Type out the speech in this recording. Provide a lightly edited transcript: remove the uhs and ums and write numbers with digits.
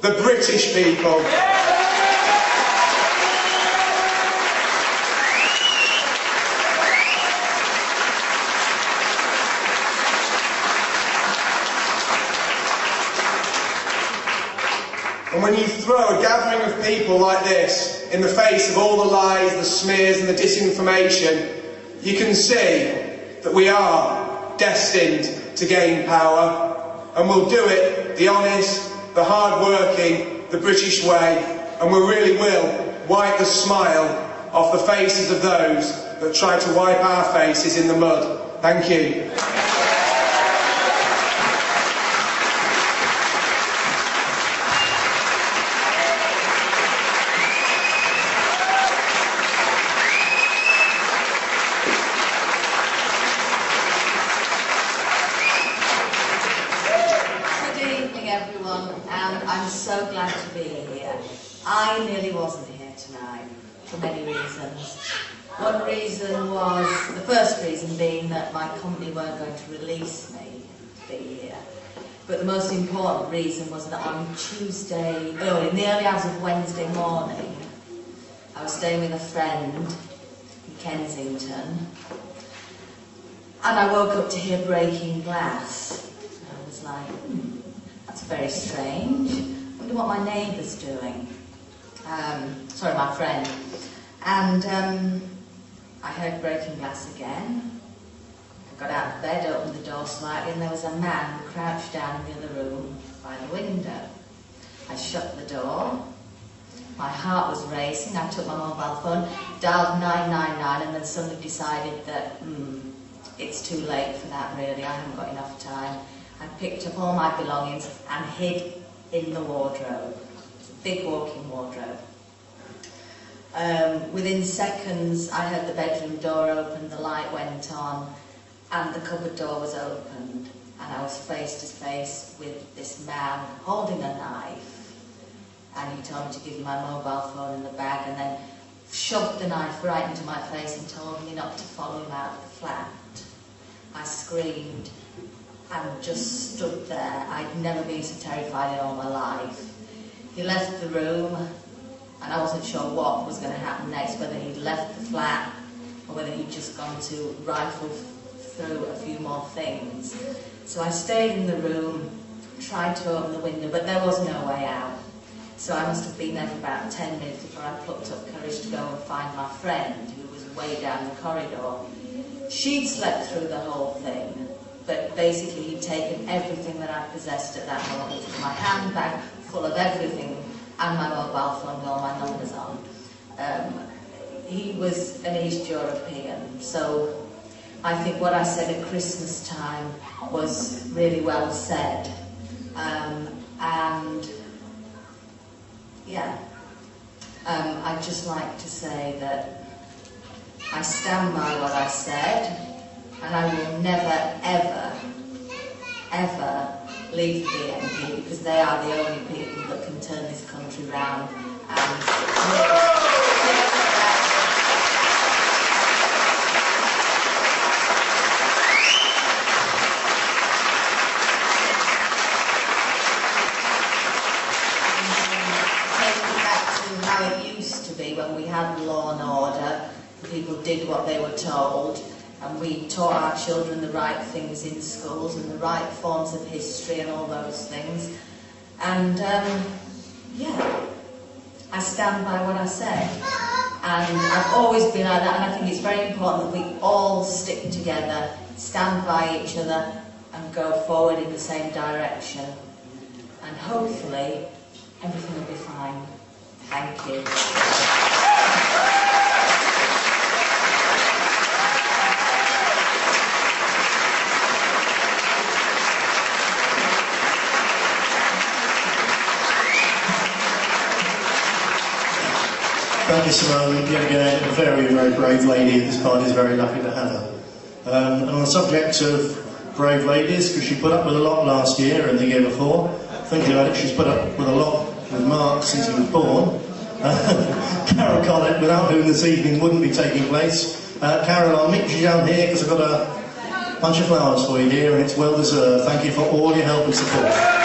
the British people. And when you throw a gathering of people like this in the face of all the lies, the smears and the disinformation, you can see that we are destined to gain power, and we'll do it the honest, the hard-working, the British way, and we really will wipe the smile off the faces of those that try to wipe our faces in the mud. Thank you. I'm so glad to be here. I nearly wasn't here tonight for many reasons. One reason was, the first reason being that my company weren't going to release me to be here. But the most important reason was that on Tuesday, in the early hours of Wednesday morning, I was staying with a friend in Kensington, and I woke up to hear breaking glass. I was like, that's very strange. I wonder what my neighbour's doing. Sorry, my friend. And I heard breaking glass again. I got out of bed, opened the door slightly, and there was a man crouched down in the other room by the window. I shut the door. My heart was racing. I took my mobile phone, dialed 999, and then suddenly decided that it's too late for that, really. I haven't got enough time. I picked up all my belongings and hid in the wardrobe. It's a big walk-in wardrobe. Within seconds, I heard the bedroom door open, the light went on, and the cupboard door was opened, and I was face to face with this man holding a knife, and he told me to give me my mobile phone in the bag, and then shoved the knife right into my face and told me not to follow him out of the flat. I screamed and just stood there. I'd never been so terrified in all my life. He left the room, and I wasn't sure what was going to happen next, whether he'd left the flat or whether he'd just gone to rifle through a few more things. So I stayed in the room, tried to open the window, but there was no way out. So I must have been there for about 10 minutes before I plucked up courage to go and find my friend, who was way down the corridor. She'd slept through the whole thing, but basically he'd taken everything that I possessed at that moment, my handbag full of everything, and my mobile phone with all my numbers on. He was an East European, so I think what I said at Christmas time was really well said. And yeah, I'd just like to say that I stand by what I said, and I will never, ever, ever leave the BNP, because they are the only people that can turn this country round and when we had law and order, people did what they were told, and we taught our children the right things in schools and the right forms of history and all those things. And yeah, I stand by what I said, and I've always been like that, and I think it's very important that we all stick together, stand by each other and go forward in the same direction, and hopefully everything will be fine. Thank you. Thank you, Simone. Yet again, a very, very brave lady. This party is very lucky to have her. And on the subject of brave ladies, because she put up with a lot last year and the year before, thinking about it, she's put up with a lot with Mark since he was born. Carol Collett, without whom this evening wouldn't be taking place. Carol, I'll meet you down here because I've got a bunch of flowers for you here, and it's well deserved. Thank you for all your help and support.